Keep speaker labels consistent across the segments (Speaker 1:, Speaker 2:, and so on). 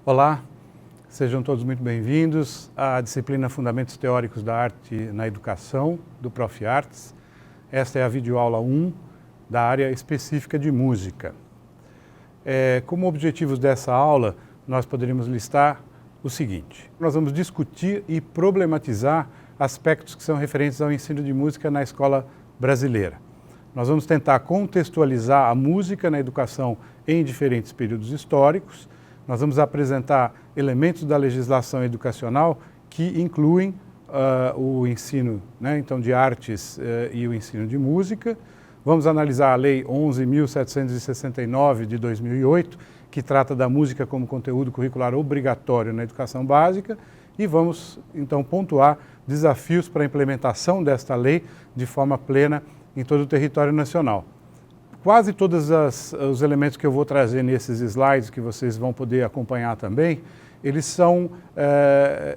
Speaker 1: Olá, sejam todos muito bem-vindos à disciplina Fundamentos Teóricos da Arte na Educação, do Prof. Artes. Esta é a videoaula 1 da área específica de música. Como objetivos dessa aula, nós poderíamos listar o seguinte: nós vamos discutir e problematizar aspectos que são referentes ao ensino de música na escola brasileira. Nós vamos tentar contextualizar a música na educação em diferentes períodos históricos. Nós vamos apresentar elementos da legislação educacional que incluem o ensino, então, de artes e o ensino de música. Vamos analisar a Lei 11.769 de 2008, que trata da música como conteúdo curricular obrigatório na educação básica, e vamos, então, pontuar desafios para a implementação desta lei de forma plena em todo o território nacional. Quase todos os elementos que eu vou trazer nesses slides, que vocês vão poder acompanhar também, eles são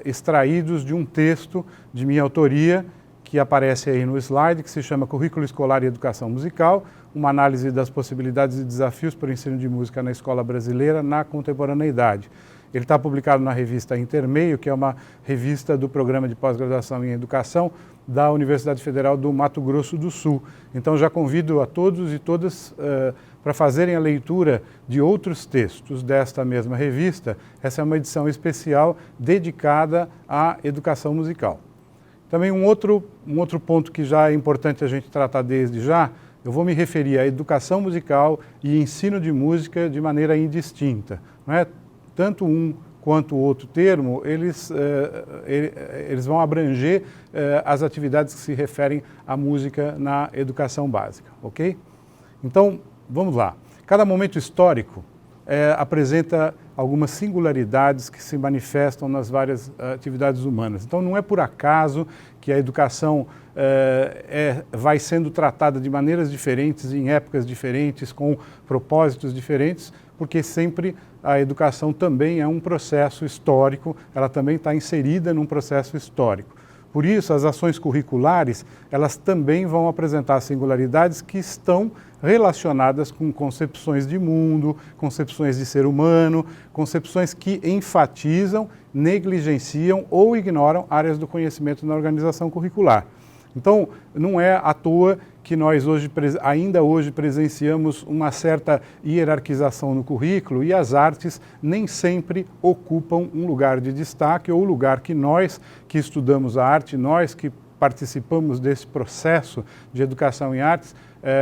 Speaker 1: extraídos de um texto de minha autoria, que aparece aí no slide, que se chama Currículo Escolar e Educação Musical, uma análise das possibilidades e desafios para o ensino de música na escola brasileira na contemporaneidade. Ele está publicado na revista Intermeio, que é uma revista do Programa de Pós-Graduação em Educação da Universidade Federal do Mato Grosso do Sul. Então já convido a todos e todas para fazerem a leitura de outros textos desta mesma revista. Essa é uma edição especial dedicada à educação musical. Também um outro ponto que já é importante a gente tratar desde já, eu vou me referir à educação musical e ensino de música de maneira indistinta, não é? Tanto um quanto o outro termo, eles vão abranger as atividades que se referem à música na educação básica, ok? Então, vamos lá. Cada momento histórico apresenta algumas singularidades que se manifestam nas várias atividades humanas. Então, não é por acaso que a educação vai sendo tratada de maneiras diferentes, em épocas diferentes, com propósitos diferentes, porque sempre a educação também é um processo histórico, ela também está inserida num processo histórico. Por isso, as ações curriculares, elas também vão apresentar singularidades que estão relacionadas com concepções de mundo, concepções de ser humano, concepções que enfatizam, negligenciam ou ignoram áreas do conhecimento na organização curricular. Então, não é à toa que nós ainda hoje presenciamos uma certa hierarquização no currículo, e as artes nem sempre ocupam um lugar de destaque, ou o lugar que nós que estudamos a arte, nós que participamos desse processo de educação em artes,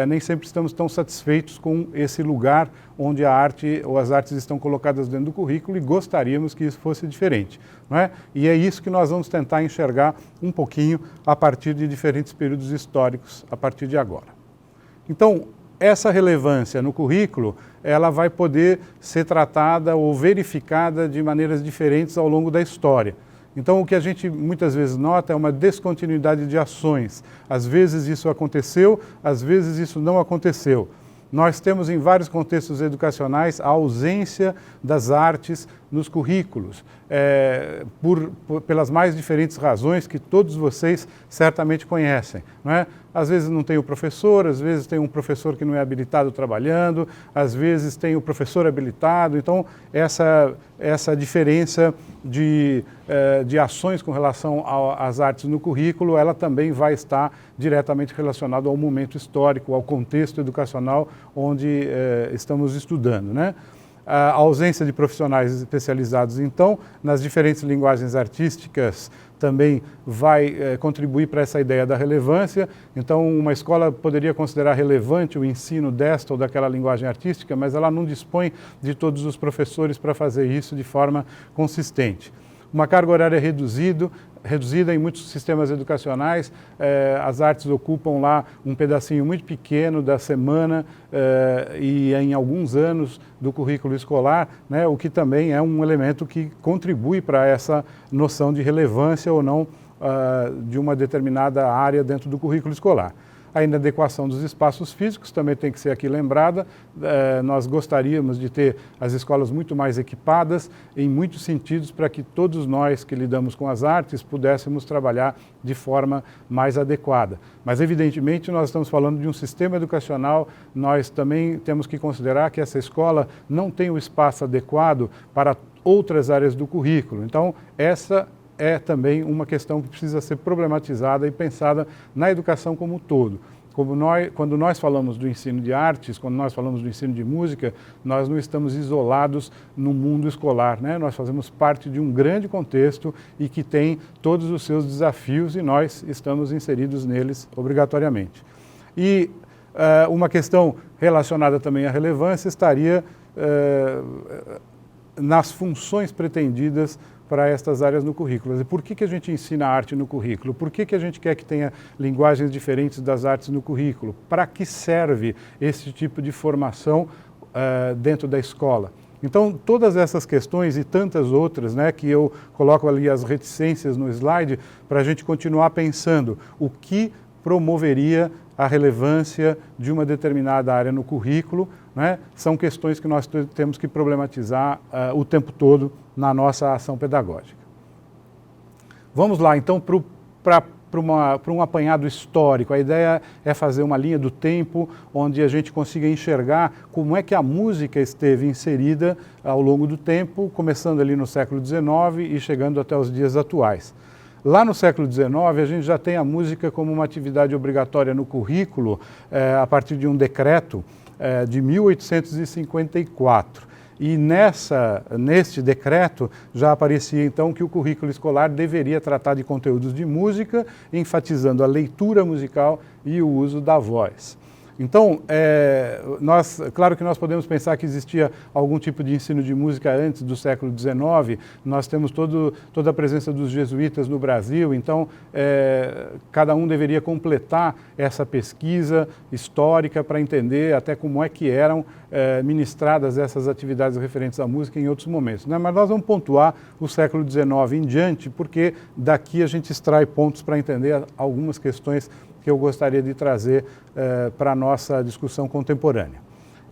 Speaker 1: nem sempre estamos tão satisfeitos com esse lugar onde a arte ou as artes estão colocadas dentro do currículo, e gostaríamos que isso fosse diferente, não é? E é isso que nós vamos tentar enxergar um pouquinho a partir de diferentes períodos históricos a partir de agora. Então, essa relevância no currículo, ela vai poder ser tratada ou verificada de maneiras diferentes ao longo da história. Então, o que a gente muitas vezes nota é uma descontinuidade de ações. Às vezes isso aconteceu, às vezes isso não aconteceu. Nós temos em vários contextos educacionais a ausência das artes nos currículos, pelas mais diferentes razões que todos vocês certamente conhecem, não é? Às vezes não tem o professor, às vezes tem um professor que não é habilitado trabalhando, às vezes tem o professor habilitado. Então, essa diferença de ações com relação às artes no currículo, ela também vai estar diretamente relacionada ao momento histórico, ao contexto educacional onde estamos estudando, né? A ausência de profissionais especializados, então, nas diferentes linguagens artísticas também vai contribuir para essa ideia da relevância. Então, uma escola poderia considerar relevante o ensino desta ou daquela linguagem artística, mas ela não dispõe de todos os professores para fazer isso de forma consistente. Uma carga horária reduzida em muitos sistemas educacionais, as artes ocupam lá um pedacinho muito pequeno da semana e em alguns anos do currículo escolar, né, o que também é um elemento que contribui para essa noção de relevância ou não de uma determinada área dentro do currículo escolar. A inadequação dos espaços físicos também tem que ser aqui lembrada. Nós gostaríamos de ter as escolas muito mais equipadas em muitos sentidos para que todos nós que lidamos com as artes pudéssemos trabalhar de forma mais adequada. Mas evidentemente nós estamos falando de um sistema educacional, nós também temos que considerar que essa escola não tem o espaço adequado para outras áreas do currículo. Então essa é também uma questão que precisa ser problematizada e pensada na educação como um todo. Quando nós falamos do ensino de artes, quando nós falamos do ensino de música, nós não estamos isolados no mundo escolar, né? Nós fazemos parte de um grande contexto e que tem todos os seus desafios e nós estamos inseridos neles obrigatoriamente. E uma questão relacionada também à relevância estaria nas funções pretendidas para estas áreas no currículo. E por que a gente ensina arte no currículo? Por que a gente quer que tenha linguagens diferentes das artes no currículo? Para que serve esse tipo de formação dentro da escola? Então, todas essas questões e tantas outras, né, que eu coloco ali as reticências no slide, para a gente continuar pensando o que promoveria a relevância de uma determinada área no currículo, né, são questões que nós temos que problematizar o tempo todo na nossa ação pedagógica. Vamos lá, então, para um apanhado histórico. A ideia é fazer uma linha do tempo onde a gente consiga enxergar como é que a música esteve inserida ao longo do tempo, começando ali no século XIX e chegando até os dias atuais. Lá no século XIX, a gente já tem a música como uma atividade obrigatória no currículo, a partir de um decreto de 1854. E neste decreto já aparecia então que o currículo escolar deveria tratar de conteúdos de música, enfatizando a leitura musical e o uso da voz. Então, claro que nós podemos pensar que existia algum tipo de ensino de música antes do século XIX, nós temos toda a presença dos jesuítas no Brasil, então cada um deveria completar essa pesquisa histórica para entender até como é que eram ministradas essas atividades referentes à música em outros momentos, né? Mas nós vamos pontuar o século XIX em diante, porque daqui a gente extrai pontos para entender algumas questões que eu gostaria de trazer para a nossa discussão contemporânea.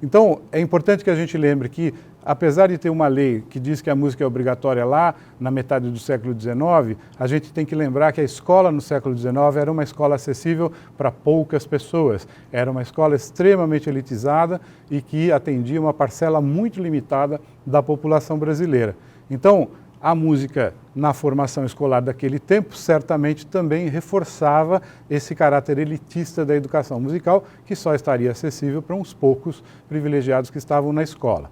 Speaker 1: Então, é importante que a gente lembre que, apesar de ter uma lei que diz que a música é obrigatória lá, na metade do século XIX, a gente tem que lembrar que a escola no século XIX era uma escola acessível para poucas pessoas. Era uma escola extremamente elitizada e que atendia uma parcela muito limitada da população brasileira. Então, a música na formação escolar daquele tempo certamente também reforçava esse caráter elitista da educação musical, que só estaria acessível para uns poucos privilegiados que estavam na escola.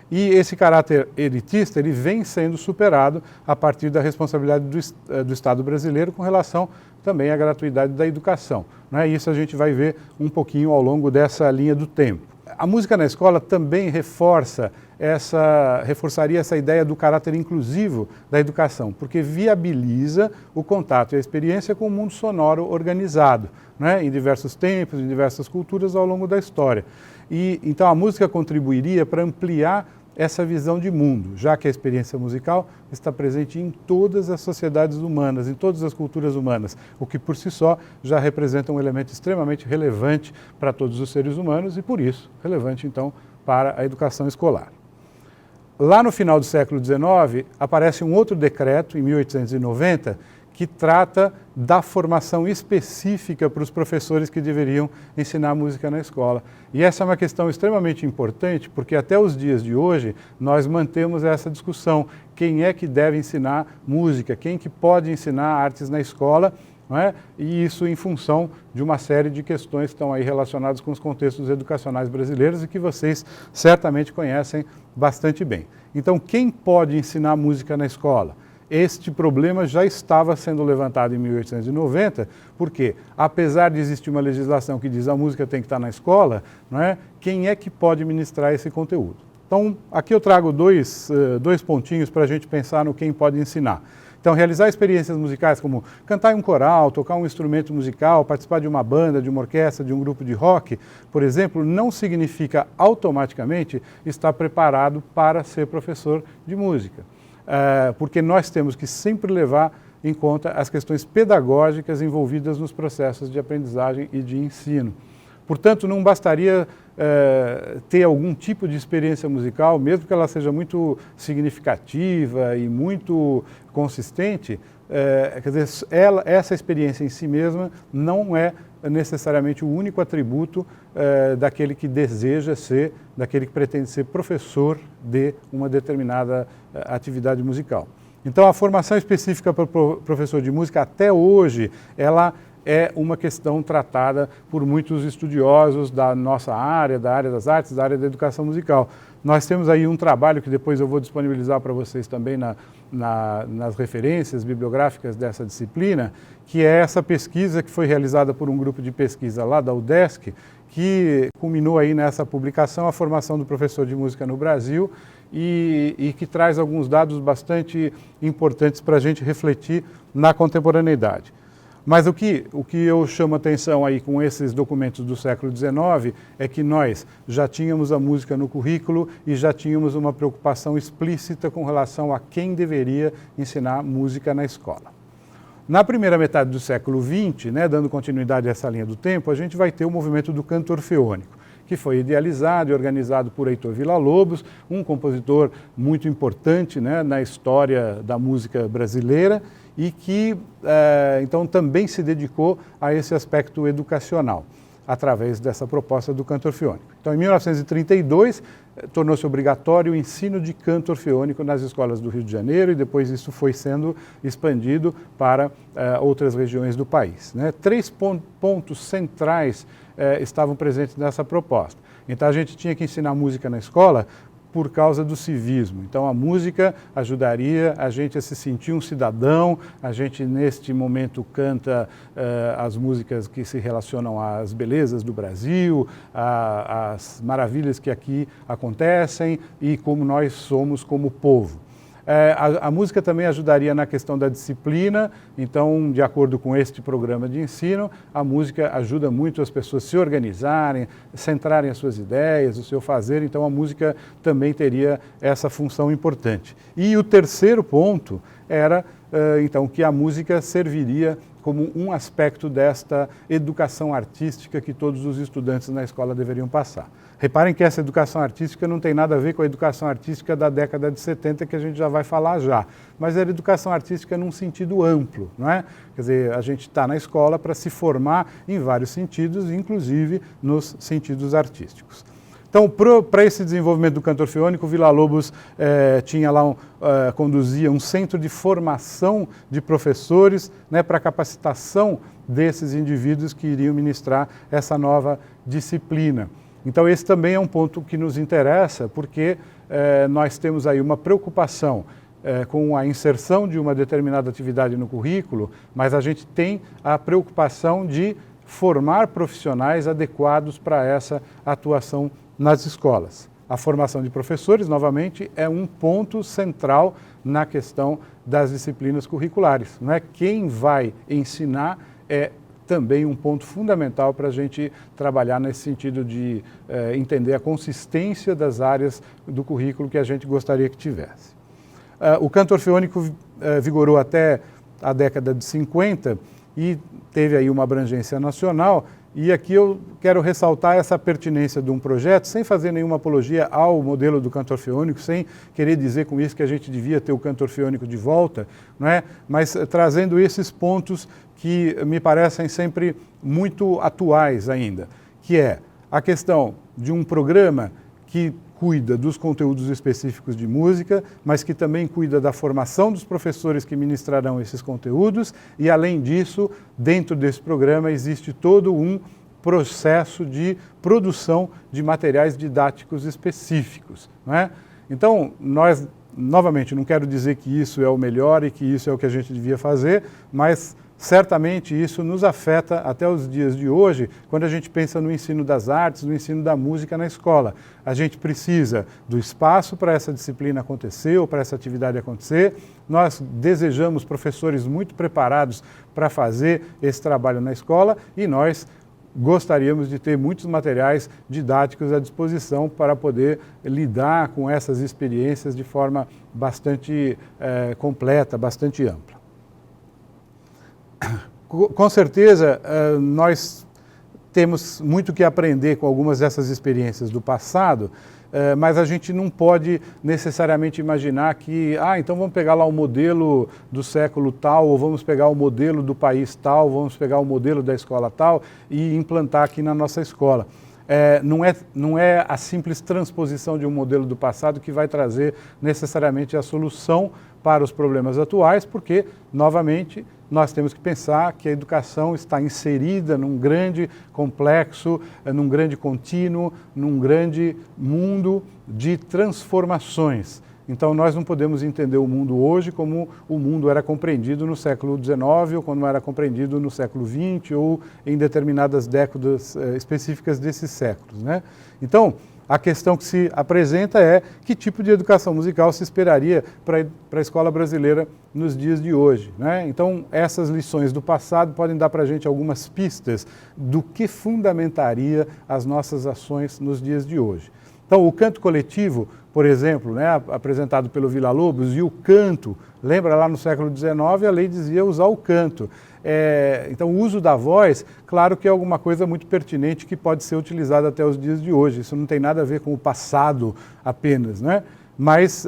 Speaker 1: E esse caráter elitista ele vem sendo superado a partir da responsabilidade do Estado brasileiro com relação também à gratuidade da educação, né? Isso a gente vai ver um pouquinho ao longo dessa linha do tempo. A música na escola também reforçaria essa ideia do caráter inclusivo da educação, porque viabiliza o contato e a experiência com o mundo sonoro organizado, né, em diversos tempos, em diversas culturas ao longo da história. E então a música contribuiria para ampliar essa visão de mundo, já que a experiência musical está presente em todas as sociedades humanas, em todas as culturas humanas, o que por si só já representa um elemento extremamente relevante para todos os seres humanos e, por isso, relevante, então, para a educação escolar. Lá no final do século XIX, aparece um outro decreto, em 1890, que trata da formação específica para os professores que deveriam ensinar música na escola. E essa é uma questão extremamente importante, porque até os dias de hoje nós mantemos essa discussão. Quem é que deve ensinar música? Quem que pode ensinar artes na escola? Não é? E isso em função de uma série de questões que estão aí relacionadas com os contextos educacionais brasileiros e que vocês certamente conhecem bastante bem. Então, quem pode ensinar música na escola? Este problema já estava sendo levantado em 1890, porque, apesar de existir uma legislação que diz que a música tem que estar na escola, não é? Quem é que pode ministrar esse conteúdo? Então, aqui eu trago dois pontinhos para a gente pensar no quem pode ensinar. Então, realizar experiências musicais como cantar em um coral, tocar um instrumento musical, participar de uma banda, de uma orquestra, de um grupo de rock, por exemplo, não significa automaticamente estar preparado para ser professor de música. Porque nós temos que sempre levar em conta as questões pedagógicas envolvidas nos processos de aprendizagem e de ensino. Portanto, não bastaria ter algum tipo de experiência musical, mesmo que ela seja muito significativa e muito consistente, quer dizer, essa experiência em si mesma não é necessariamente o único atributo daquele que deseja ser, daquele que pretende ser professor de uma determinada atividade musical. Então, a formação específica para o professor de música, até hoje, ela é uma questão tratada por muitos estudiosos da nossa área, da área das artes, da área da educação musical. Nós temos aí um trabalho que depois eu vou disponibilizar para vocês também nas referências bibliográficas dessa disciplina, que é essa pesquisa que foi realizada por um grupo de pesquisa lá da UDESC, que culminou aí nessa publicação, a formação do professor de música no Brasil, e que traz alguns dados bastante importantes para a gente refletir na contemporaneidade. Mas o que eu chamo a atenção aí com esses documentos do século XIX é que nós já tínhamos a música no currículo e já tínhamos uma preocupação explícita com relação a quem deveria ensinar música na escola. Na primeira metade do século XX, dando continuidade a essa linha do tempo, a gente vai ter o movimento do canto orfeônico, que foi idealizado e organizado por Heitor Villa-Lobos, um compositor muito importante na história da música brasileira, e que, então, também se dedicou a esse aspecto educacional, através dessa proposta do canto orfeônico. Então, em 1932, tornou-se obrigatório o ensino de canto orfeônico nas escolas do Rio de Janeiro, e depois isso foi sendo expandido para outras regiões do país. 3 pontos centrais estavam presentes nessa proposta. Então, a gente tinha que ensinar música na escola por causa do civismo. Então, a música ajudaria a gente a se sentir um cidadão. A gente, neste momento, canta as músicas que se relacionam às belezas do Brasil, às maravilhas que aqui acontecem e como nós somos como povo. A música também ajudaria na questão da disciplina. Então, de acordo com este programa de ensino, a música ajuda muito as pessoas a se organizarem, centrarem as suas ideias, o seu fazer. Então, a música também teria essa função importante. E o terceiro ponto era, então, que a música serviria como um aspecto desta educação artística que todos os estudantes na escola deveriam passar. Reparem que essa educação artística não tem nada a ver com a educação artística da década de 70, que a gente já vai falar já, mas é a educação artística num sentido amplo, não é? Quer dizer, a gente está na escola para se formar em vários sentidos, inclusive nos sentidos artísticos. Então, para esse desenvolvimento do canto orfeônico, Villa-Lobos tinha lá conduzia um centro de formação de professores para capacitação desses indivíduos que iriam ministrar essa nova disciplina. Então, esse também é um ponto que nos interessa, porque nós temos aí uma preocupação com a inserção de uma determinada atividade no currículo, mas a gente tem a preocupação de formar profissionais adequados para essa atuação nas escolas. A formação de professores, novamente, é um ponto central na questão das disciplinas curriculares. Não é? Quem vai ensinar é também um ponto fundamental para a gente trabalhar nesse sentido de entender a consistência das áreas do currículo que a gente gostaria que tivesse. O canto orfeônico vigorou até a década de 50 e teve aí uma abrangência nacional. E aqui eu quero ressaltar essa pertinência de um projeto, sem fazer nenhuma apologia ao modelo do canto orfeônico, sem querer dizer com isso que a gente devia ter o canto orfeônico de volta, não é? Mas trazendo esses pontos que me parecem sempre muito atuais ainda, que é a questão de um programa que cuida dos conteúdos específicos de música, mas que também cuida da formação dos professores que ministrarão esses conteúdos e, além disso, dentro desse programa existe todo um processo de produção de materiais didáticos específicos, não é? Então, nós, novamente, não quero dizer que isso é o melhor e que isso é o que a gente devia fazer, mas certamente isso nos afeta até os dias de hoje, quando a gente pensa no ensino das artes, no ensino da música na escola. A gente precisa do espaço para essa disciplina acontecer ou para essa atividade acontecer. Nós desejamos professores muito preparados para fazer esse trabalho na escola e nós gostaríamos de ter muitos materiais didáticos à disposição para poder lidar com essas experiências de forma bastante completa, bastante ampla. Com certeza, nós temos muito que aprender com algumas dessas experiências do passado, mas a gente não pode necessariamente imaginar que, então vamos pegar lá o modelo do século tal, ou vamos pegar o modelo do país tal, vamos pegar o modelo da escola tal e implantar aqui na nossa escola. Não é a simples transposição de um modelo do passado que vai trazer necessariamente a solução para os problemas atuais, porque, novamente, nós temos que pensar que a educação está inserida num grande complexo, num grande contínuo, num grande mundo de transformações. Então, nós não podemos entender o mundo hoje como o mundo era compreendido no século XIX, ou como era compreendido no século XX, ou em determinadas décadas específicas desses séculos, né? Então, a questão que se apresenta é que tipo de educação musical se esperaria para a escola brasileira nos dias de hoje, né? Então, essas lições do passado podem dar para a gente algumas pistas do que fundamentaria as nossas ações nos dias de hoje. Então, o canto coletivo, por exemplo, né, apresentado pelo Villa-Lobos, e o canto, lembra lá no século XIX, a lei dizia usar o canto. Então, o uso da voz, claro que é alguma coisa muito pertinente que pode ser utilizada até os dias de hoje. Isso não tem nada a ver com o passado apenas, né? Mas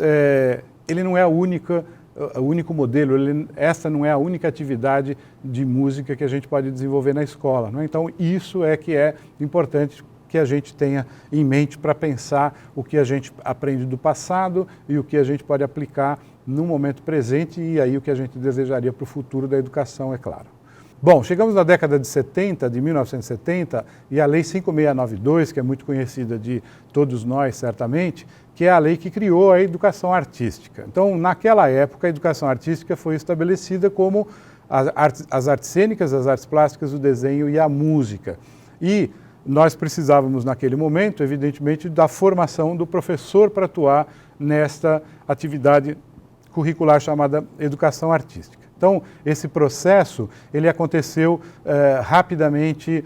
Speaker 1: ele não é o único modelo, essa não é a única atividade de música que a gente pode desenvolver na escola, né? Então, isso é que é importante que a gente tenha em mente para pensar o que a gente aprende do passado e o que a gente pode aplicar no momento presente e aí o que a gente desejaria para o futuro da educação, é claro. Bom, chegamos na década de 70, de 1970, e a Lei 5692, que é muito conhecida de todos nós, certamente, que é a lei que criou a educação artística. Então, naquela época, a educação artística foi estabelecida como as artes cênicas, as artes plásticas, o desenho e a música. E nós precisávamos, naquele momento, evidentemente, da formação do professor para atuar nesta atividade curricular chamada educação artística. Então, esse processo, ele aconteceu rapidamente,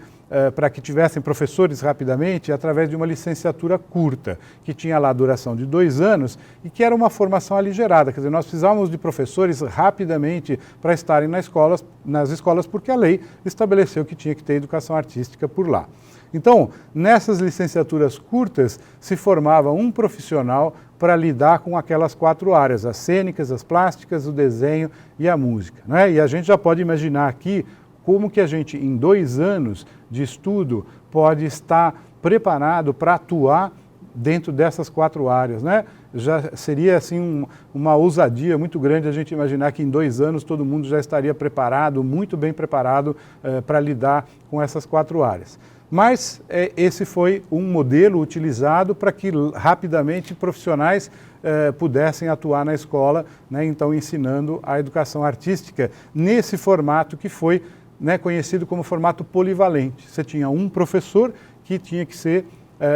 Speaker 1: para que tivessem professores rapidamente, através de uma licenciatura curta, que tinha lá a duração de 2 anos e que era uma formação aligerada. Quer dizer, nós precisávamos de professores rapidamente para estarem nas escolas, porque a lei estabeleceu que tinha que ter educação artística por lá. Então, nessas licenciaturas curtas, se formava um profissional para lidar com aquelas 4 áreas, as cênicas, as plásticas, o desenho e a música, né? E a gente já pode imaginar aqui como que a gente, em 2 anos de estudo, pode estar preparado para atuar dentro dessas 4 áreas, né? Já seria assim uma ousadia muito grande a gente imaginar que em 2 anos todo mundo já estaria preparado, muito bem preparado para lidar com essas 4 áreas. Mas esse foi um modelo utilizado para que rapidamente profissionais pudessem atuar na escola, né, então ensinando a educação artística nesse formato que foi, né, conhecido como formato polivalente. Você tinha um professor que tinha que ser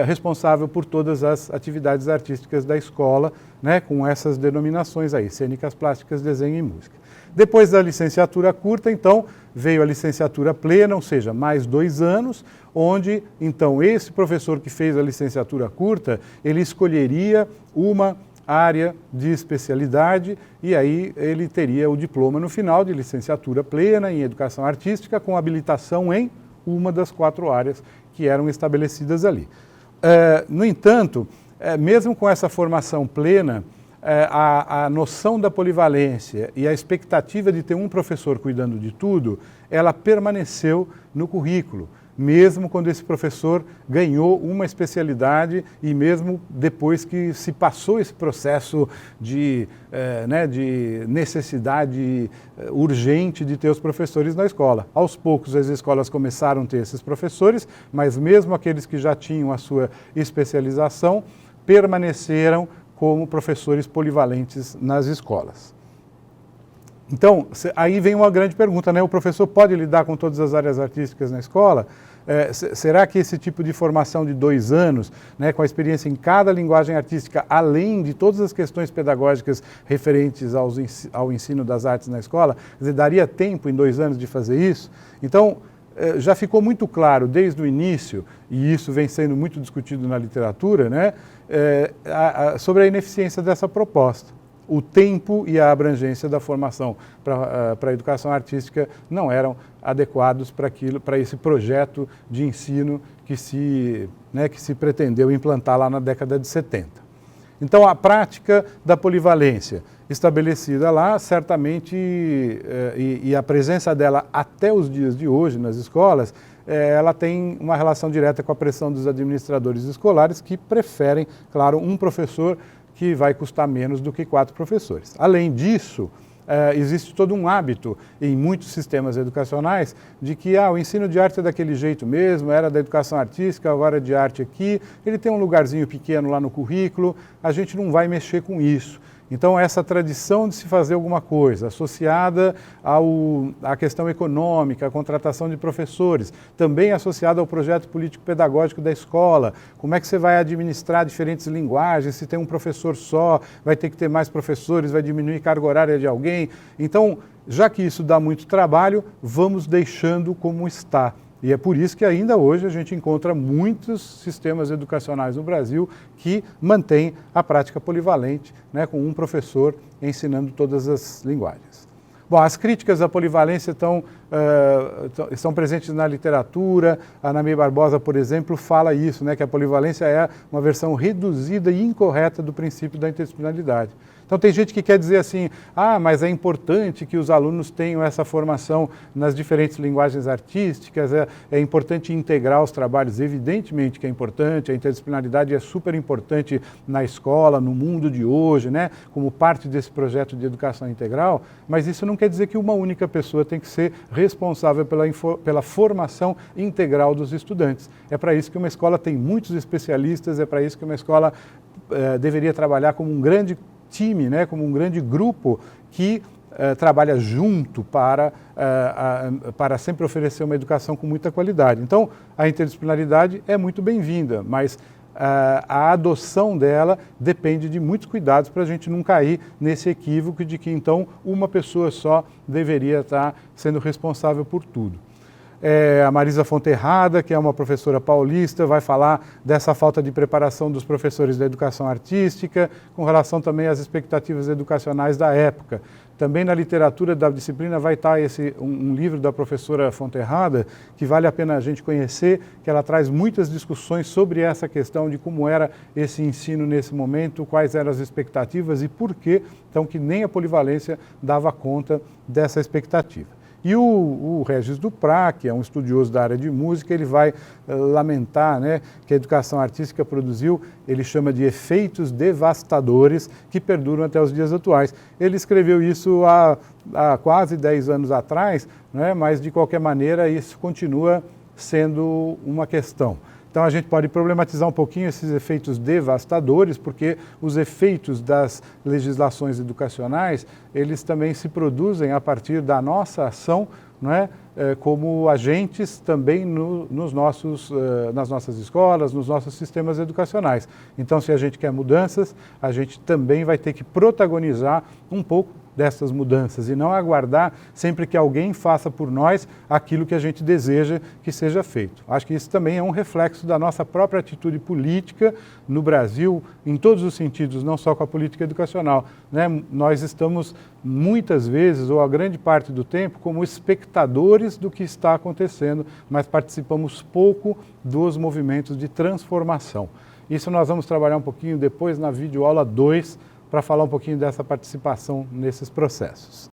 Speaker 1: responsável por todas as atividades artísticas da escola, né, com essas denominações aí, cênicas, plásticas, desenho e música. Depois da licenciatura curta, então, veio a licenciatura plena, ou seja, mais 2 anos, onde, então, esse professor que fez a licenciatura curta, ele escolheria uma área de especialidade e aí ele teria o diploma no final de licenciatura plena em educação artística com habilitação em uma das 4 áreas que eram estabelecidas ali. No entanto, mesmo com essa formação plena, a noção da polivalência e a expectativa de ter um professor cuidando de tudo, ela permaneceu no currículo, mesmo quando esse professor ganhou uma especialidade e mesmo depois que se passou esse processo de necessidade urgente de ter os professores na escola. Aos poucos as escolas começaram a ter esses professores, mas mesmo aqueles que já tinham a sua especialização permaneceram como professores polivalentes nas escolas. Então, aí vem uma grande pergunta, né? O professor pode lidar com todas as áreas artísticas na escola? Será que esse tipo de formação de 2 anos, né, com a experiência em cada linguagem artística, além de todas as questões pedagógicas referentes ao ensino das artes na escola, quer dizer, daria tempo em 2 anos de fazer isso? Então, já ficou muito claro desde o início, e isso vem sendo muito discutido na literatura, né, sobre a ineficiência dessa proposta. o tempo e a abrangência da formação para a educação artística não eram adequados para esse projeto de ensino que se pretendeu implantar lá na década de 70. Então, a prática da polivalência estabelecida lá, certamente, e a presença dela até os dias de hoje nas escolas, ela tem uma relação direta com a pressão dos administradores escolares que preferem, claro, um professor que vai custar menos do que 4 professores. Além disso, existe todo um hábito em muitos sistemas educacionais de que o ensino de arte é daquele jeito mesmo, era da educação artística, agora é de arte aqui, ele tem um lugarzinho pequeno lá no currículo, a gente não vai mexer com isso. Então, essa tradição de se fazer alguma coisa associada à questão econômica, à contratação de professores, também associada ao projeto político-pedagógico da escola, como é que você vai administrar diferentes linguagens, se tem um professor só, vai ter que ter mais professores, vai diminuir a carga horária de alguém. Então, já que isso dá muito trabalho, vamos deixando como está. E é por isso que ainda hoje a gente encontra muitos sistemas educacionais no Brasil que mantêm a prática polivalente, né, com um professor ensinando todas as linguagens. Bom, as críticas à polivalência estão presentes na literatura. A Ana May Barbosa, por exemplo, fala isso, né, que a polivalência é uma versão reduzida e incorreta do princípio da interdisciplinaridade. Então tem gente que quer dizer assim, mas é importante que os alunos tenham essa formação nas diferentes linguagens artísticas, é importante integrar os trabalhos, evidentemente que é importante, a interdisciplinaridade é super importante na escola, no mundo de hoje, né, como parte desse projeto de educação integral, mas isso não quer dizer que uma única pessoa tem que ser responsável pela formação integral dos estudantes. É para isso que uma escola tem muitos especialistas, é para isso que uma escola deveria trabalhar como um grande time, né, como um grande grupo que trabalha junto para sempre oferecer uma educação com muita qualidade. Então, a interdisciplinaridade é muito bem-vinda, mas a adoção dela depende de muitos cuidados para a gente não cair nesse equívoco de que, então, uma pessoa só deveria estar sendo responsável por tudo. A Marisa Fonterrada, que é uma professora paulista, vai falar dessa falta de preparação dos professores da educação artística, com relação também às expectativas educacionais da época. Também na literatura da disciplina vai estar um livro da professora Fonterrada, que vale a pena a gente conhecer, que ela traz muitas discussões sobre essa questão de como era esse ensino nesse momento, quais eram as expectativas e por que, então, que nem a polivalência dava conta dessa expectativa. E o Regis Duprat, que é um estudioso da área de música, ele vai lamentar, né, que a educação artística produziu, ele chama de efeitos devastadores que perduram até os dias atuais. Ele escreveu isso há quase 10 anos atrás, né, mas de qualquer maneira isso continua sendo uma questão. Então a gente pode problematizar um pouquinho esses efeitos devastadores, porque os efeitos das legislações educacionais, eles também se produzem a partir da nossa ação, não é? Como agentes também nas nossas escolas, nos nossos sistemas educacionais. Então, se a gente quer mudanças, a gente também vai ter que protagonizar um pouco dessas mudanças e não aguardar sempre que alguém faça por nós aquilo que a gente deseja que seja feito. Acho que isso também é um reflexo da nossa própria atitude política no Brasil, em todos os sentidos, não só com a política educacional, né? Nós estamos muitas vezes, ou a grande parte do tempo, como espectadores do que está acontecendo, mas participamos pouco dos movimentos de transformação. Isso nós vamos trabalhar um pouquinho depois na videoaula 2, para falar um pouquinho dessa participação nesses processos.